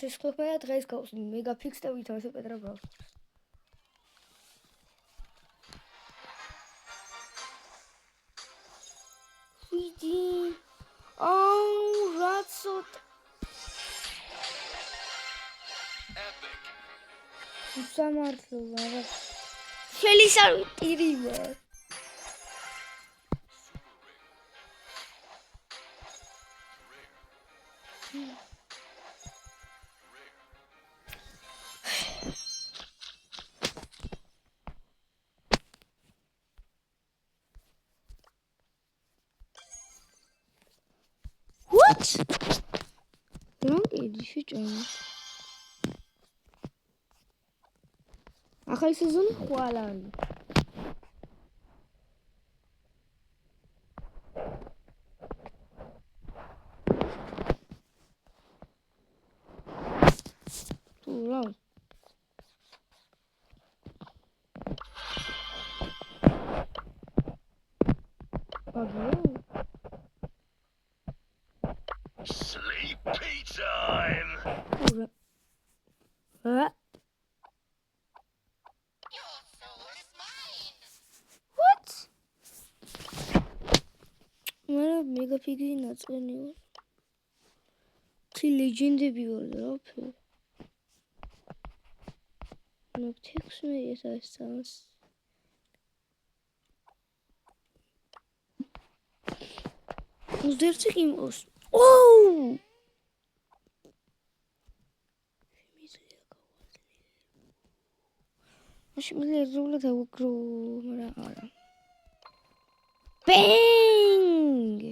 ცხრის ხმება და დღეს გავს მეგაფიქს და ვითავსე პეტრა ბავშვს. ვიდი. აუ, რაცოთ. უსამართლოა რა. ხელის არ ვიტირივა. What? Don't შეჭამე. ახალი სეზონი ხვალ არის. თუ რა? Sleepy time. What? Your soul is mine. What? მარა მეგაფიგი ნაწყენი ვარ. თი ლეგენდები ვარ რა ფე. მაგ თექს მე ესაა. უძერცი იმოს. ოუ! შემიძლია ზოგადად ავგრო, მაგრამ არა. Bang!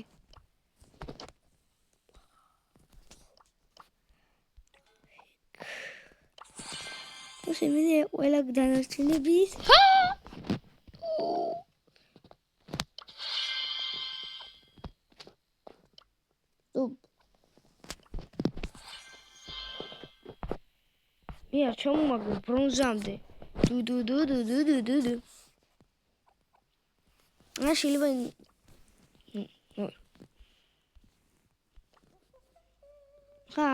შემიძლია ყველა დანარჩენების. მე არ ჩამომაგდო ბრონზამდე. დუ. რა შეიძლება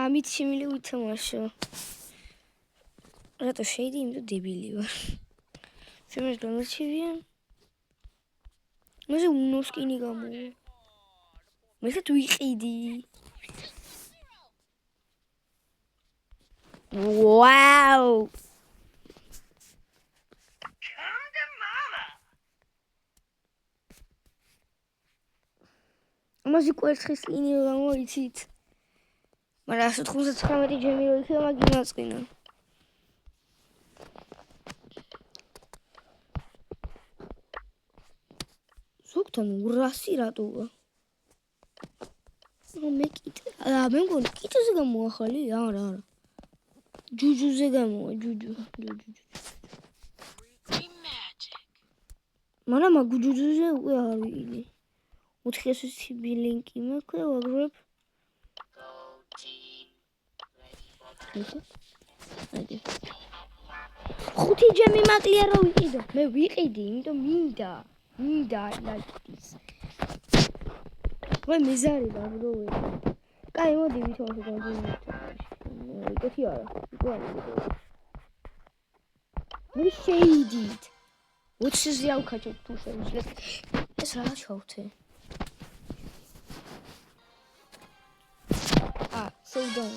ამით შემიძლია ვითამაშო. რატო შეიძლება იმიტომ დებილი ვარ. შემიძლია განარჩევია. მე უნოსკინი გამოვა. მე თუ ვიყიდი. Wow! Come to mama. ამაზე კვერცხის სკინი გამოიცით. მაგრამ 159 ჯემი რო იქნება მაგ იმაწყინა. ზოგთან 800 რატოა? მე კიდე მე მგონი კიდეზე გამოახალი? არა. ჯუჯუზე გამოა, ჯუჯუ. მაგრამ მაგ ჯუჯუზე უკვე არ ვიყიდი. 400 ბილინკი მაქვს და ვაგროვებ. აიდი. 5 ჯემი მაკლია რა ვიყიდო. მე ვიყიდი, იმიტომ მინდა like this. ვай მეზარი ვაგროვებ. კაი, მოდი ვითხოვე გავიგეთ. იკეთი არა. მე შეიდით. 20-ზე ავკაჩებ თუ შეიძლება. ეს რა ჩავთე? სოუდან.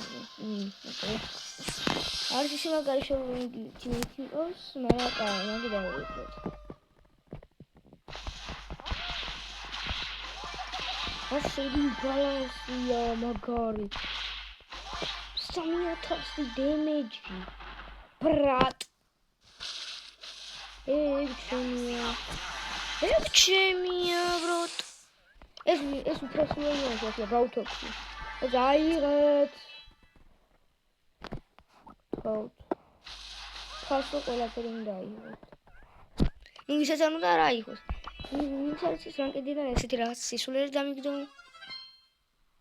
არის შემაგარი შევიდი თვითონს, მაგრამ მაგი დავიწყოთ. ასეთი ბალანსია მაგარი. 3000 დემეჯი. ბრატ. ექჩემია ბრატ. ეს უფრო სულიანია ბაუთოქსი. ეს აიღეთ. ხალხო ყველაფერი უნდა აიღოთ. ინგლისურად არ უნდა რა იყოს. ინგლისის რანკედიდან ესეთი რაღაც სისულელი დამიგდო.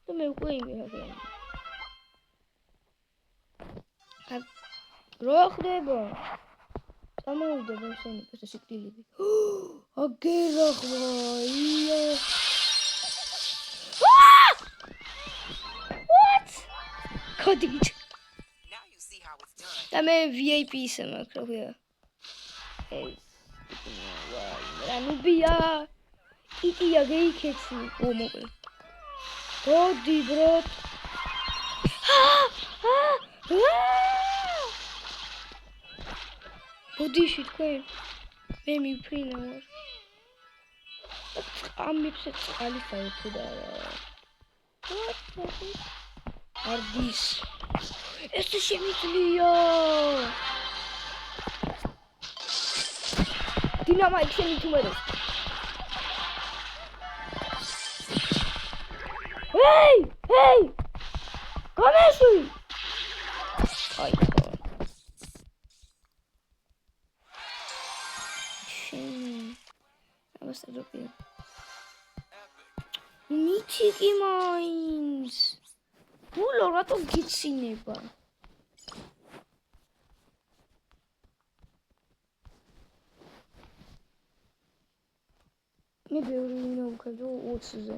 და მე უკვე იმეფია. რა ხდება? წამოვიდა ბოსენი ეს სიკვდილები. აგერა ხვაია. What? Codit. და მე VIP ისე მაქვს, რა ქვია. ეს რა ნუბია. იტია გეიქეცი. ო მოკლე. მოდი ბრატ. ბოდიში თქვენ. მე მიფრინა ვარ. ამიფსე წყალი საერთოდ არა. არდის. ეს შემიძლია. დინამიკ შემიძლია. ჰეი! გამეშვი! აი ხო. აბასადობი. მითიკი მაინს. ბულო რატომ გიცინება? მე ბევრი უნდა ვქადო 20-ზე.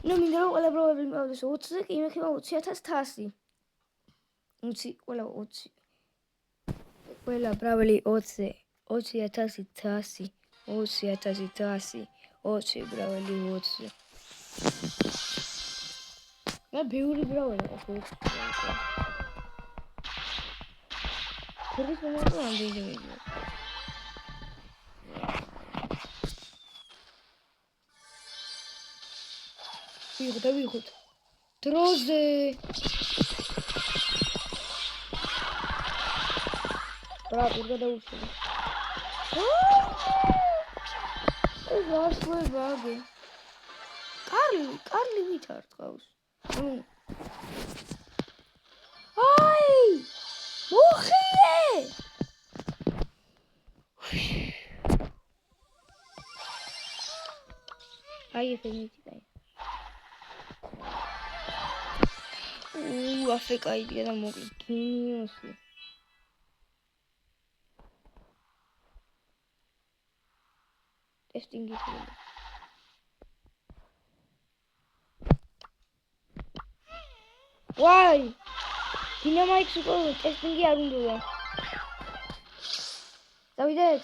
ნუ მინდა რომ ყველა ბრალები მოვიდეს 20-ზე, კი იმექნება 20,100. 20 ყველა 20. ყველა ბრალები 20-ზე. 20,100. 20,100. 20 ბრალები 20-ზე. მე ბევრი ბრალები აქვს 20-ზე. ხურის მომენტი ამდენია. ვიღოთ. დროზე. ბრატ, ვერ გადაუშვი. ეს ვარსკვლავი ბაგი. კარლი ვითარ თავს. აი! მოხიე! აი ფენიტი დაი. აფრიკა იდეა და მოკლე გენიოსი. ტესტინგი ხდება. ვაი! დინამიკს უკვე ტესტინგი არ უნდა. დავიდეთ.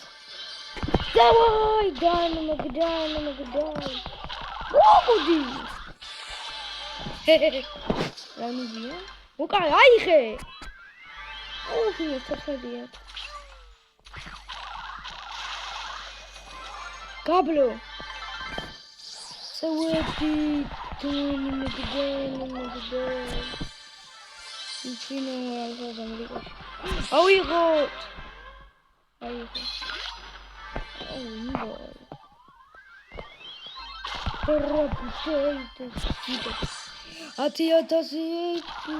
დავაი, დანმოგდან. მოდი. რა მიდია? უკან აიხე. ოხი თეთრია. გაბლო. სევედი დანმოგდან. იქინო რაღაც ამერიკაში. აიღოთ. აიღო. აიღო. ათი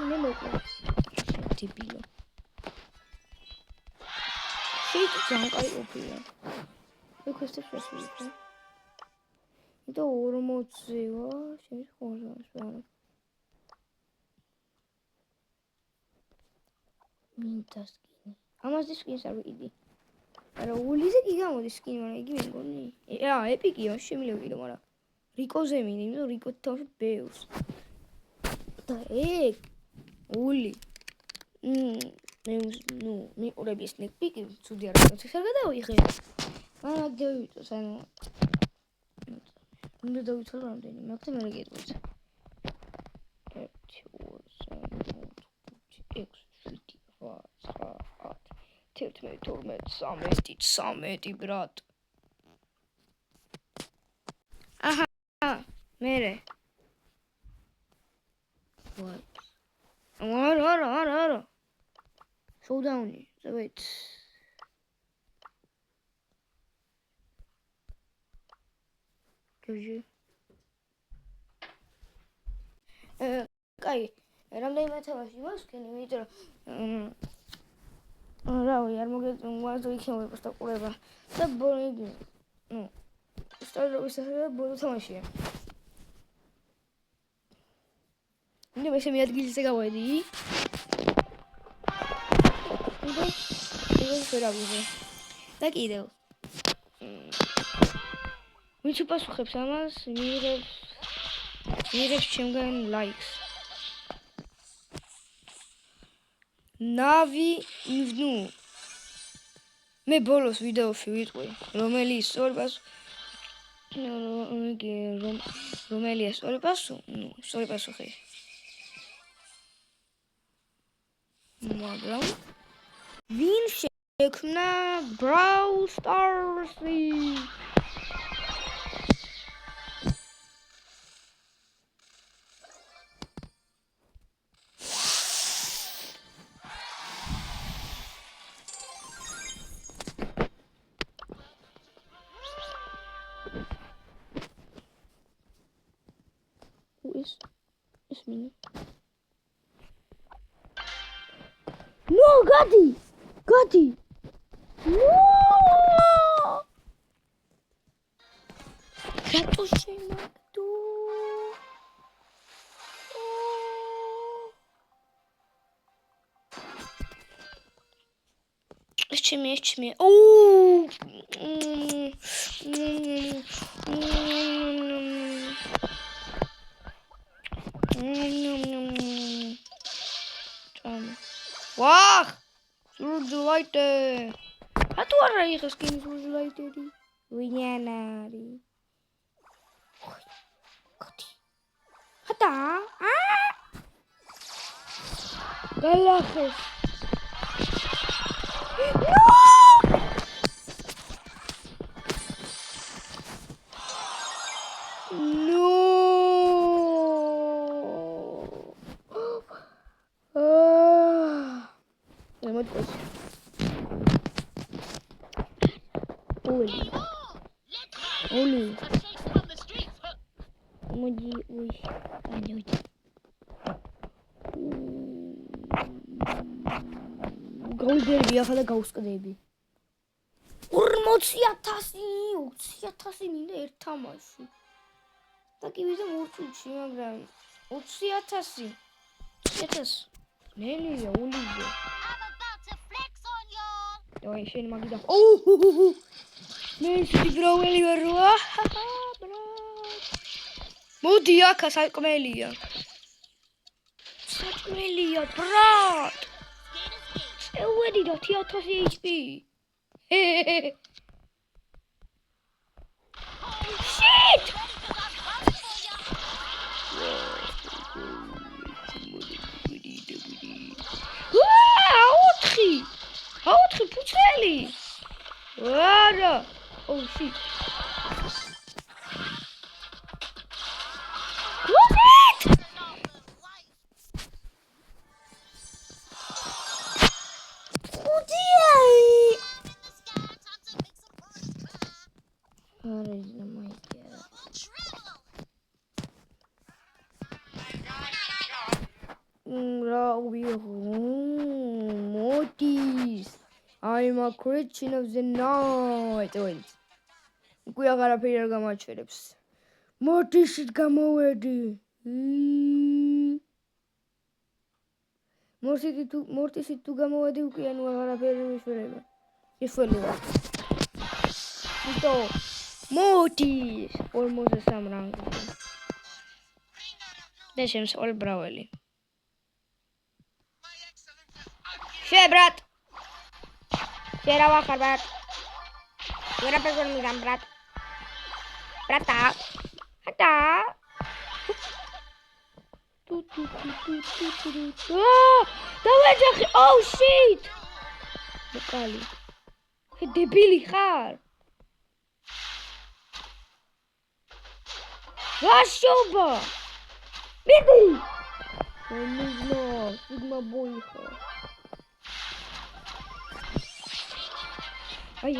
მე მოკლე. ტიპია. შეიძლება ძალიან კაი ოფია. რეკვესტებს ვასრულებ. და 40-ზე შემიძლია. მინდა სკინი. ამაზე სკინს არ ვიყიდი. არა, ულიზე კი გამოდის სკინი, მაგრამ იგი მეგონი. ეპიკია, შემიძლია ვიყიდო, მაგრამ რიკოზე მინდა, იმიტომ რიკო თავში ბევრს. და ეგ ული. მე ყურები სნეკ პიკი, ცუდი არ არის, ეს არ გადავიღე. მაგრამ დავიწოს, ანუ უნდა დავიცვალო რამდენი, მაგ მე გეტყვით. 1 2 3 4 5 6 7 8 9 10 11 12 13 ბრატ. აჰა, მერე. ვაი. არა. შოუდაუნი, ზევით. გიჟი. კაი, რამდენიმე თამაში მოსკენი, იმიტომ რომ რავი, არ მოგეწონს იქნება პოსტაყურება და ბოლო სტარობის ახლა ბოლო თამაშია. მე მესამე ადგილზე გავედი. ეს ვერავიზე. და კიდევ. ვინც უპასუხებს ამას, მიიღებს ჩემგან ლაიქს. ნავი ნუ მე ბოლოს ვიდეოში ვიტყვი რომელი რომელია სწორი პასუხი მაგრამ ვინ შექმნა Brawl Stars-ი ეს მინი ნო გადი რატო შემაგდო ეს ჩემი ვახ სურჯლაიტე რატო არა იხა სკინი სურჯლაიტერი ვინიანარი ხატა გალახეს Oli. Golderbi ახლა გავუსკდები. 40,000 მინდა ერთ თამაში. და კი ვიდა მორწუჩი, მაგრამ 20,000. 20,000. ნელია, ოლივია. Давай, შენ მაგიდა. მე სიბროველი ვარ რა. მოდი აქა საკმელია. ბრატ. ევედი და 1000 HP. Shit! აუთხი ფუცელი. არა. Oh shit. What it? I'm a Christian of the night. Wait. Უკვე აღარაფერი არ გამაჩერებს. მორტისით გამოვედი. მორტისით თუ გამოვედი უკვე ანუ აღარაფერი მიშველება. იშველება. იტო მორტის 43 რანგი. და შემსწავლე ბრაველი. შებრატ. Шера вахар, брат. Вера пойдем миграм, брат. Брата. Хата. Давай, Джахи. Oh, shit. Букали. Дебили хар. Лашоба. Биди. Я не знаю. Сигма бойха. Ай.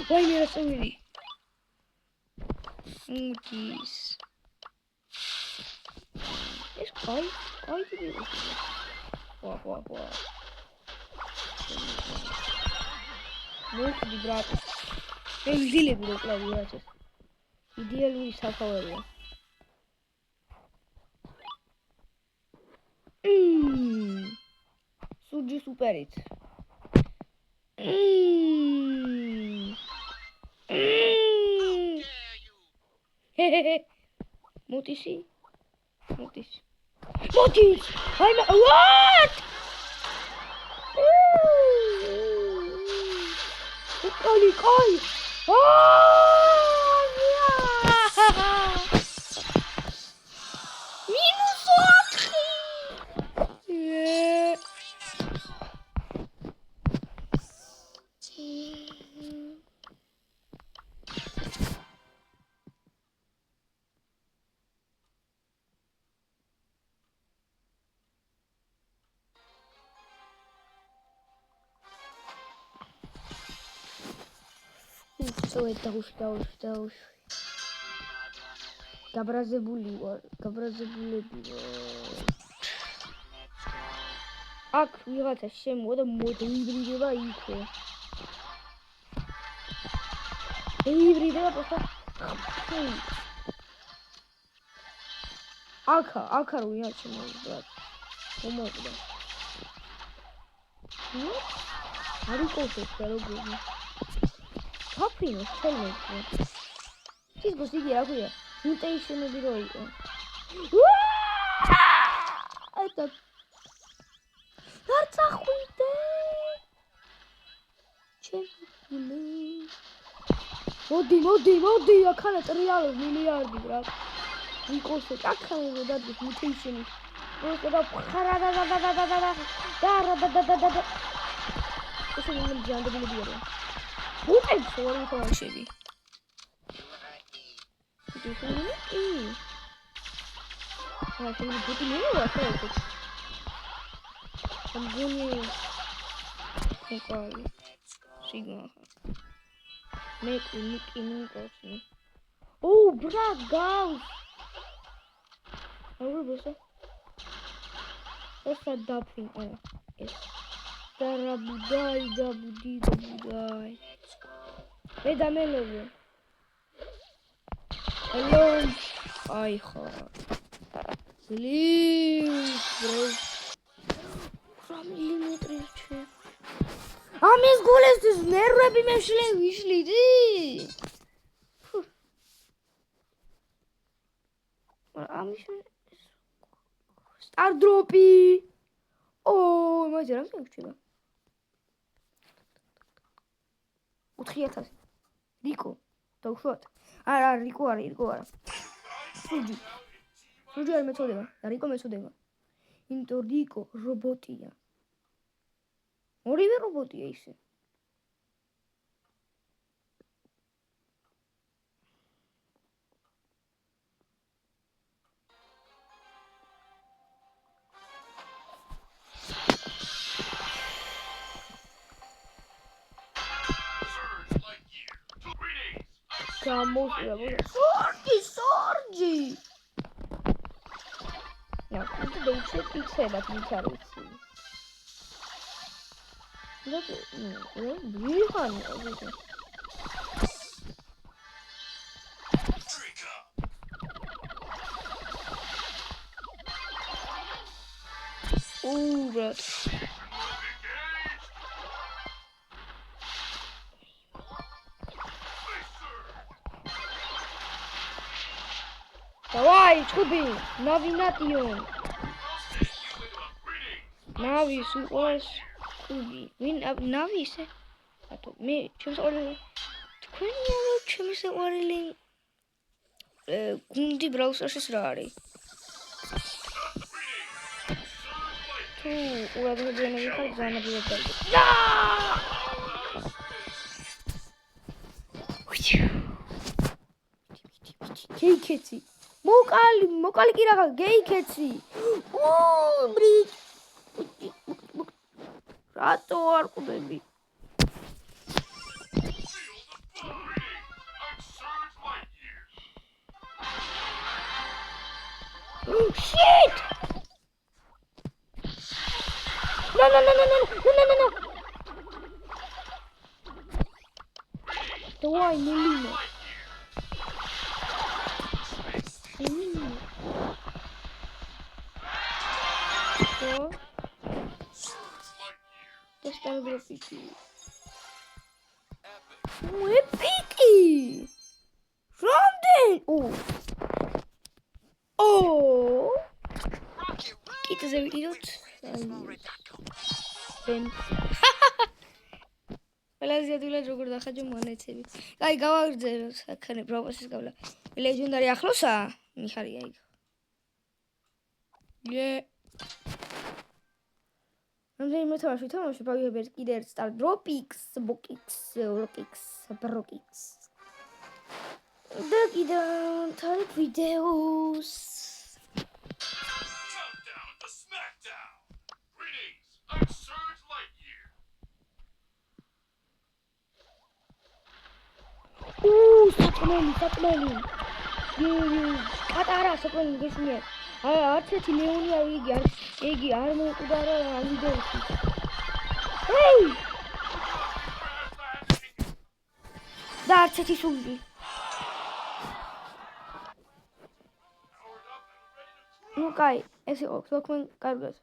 Ой, не расовели. Мутис. Ай тебе. Ва. Мой брат. Я взяли буду клавиатур. Идеальный сафари. Суджи суперит. Мутиси. მოდი აი what კოლი minus 4 წოეთ დაუშ გაბრაზებული ვარ აქ ვიღაცა შემოვა და მოიბრიდება იქო იბრიდება просто აქა რო ვიღაცა შემოვა მომოკვდა არის კოშე და როგორი Hoping, tell me. She's going to see you. Mutation will be right. That's a sweet day. Modi, I can't real milliard. Because I can't do that with mutation. What is sorry for Chevy? I'm going to Sigma. Make me look in person. Oh, brag, go! That's a dub thing. Oh, yes. Dabudai. Hey, Damelo. Hello. I heart. Please, bro. From millimeters. Amis goles this nerve be mentioning usually. Well, Star droppy. Oh, my God, I'm going to Rico, don't shot. Rico. Fuji, I'm a soda. Rico Mesodeva. Into Rico, Robotia. Or even Robotia. Sorgi! Now, don't say that we carry it. Look at me. Really fun. Oh, bro. Давай, чуби, Navination. Navi was Kubi. Win up Navi se. Ato me chums order. Თქვენი ჩემს უარელი გუნდი ბრაუსერშიც რა არის? თუ ყურადღებიანი ვიყავ ზანაბიად დავიდე. გეიქეცი. მოკალი კი რაღა გეიქეცი. ბრიჯ. რატო არ ყვდები? Shit! No. Давай, Нелина. Что? Поставлю пики. Мы пики! Ромден! Oh! პოინტზე ვიყიდოთ. ბენ. ყველაზე ადვილად როგორ დახაჯო მონეტები. კაი, გავაგრძელო საქმე პროფესის გავლა. ლეგენდარი ახლოსაა? მიხარია იქ. რამდენიმე თამაში ვთამაშობ, აგებერ კიდე ერთ Star Tropics, Brokix. და კიდე თარიღ ვიდეოს. Countdown to Smackdown. Greetings, I'm Surge Lightyear. საწმელი. კატარა საწმელი გესმია. არც ერთი მეუნი არ იგი არ მოკვდარა ვიდეოში. ეი! და არც ერთი სული. ნუ კაი, ეს იყო თქო კარგად.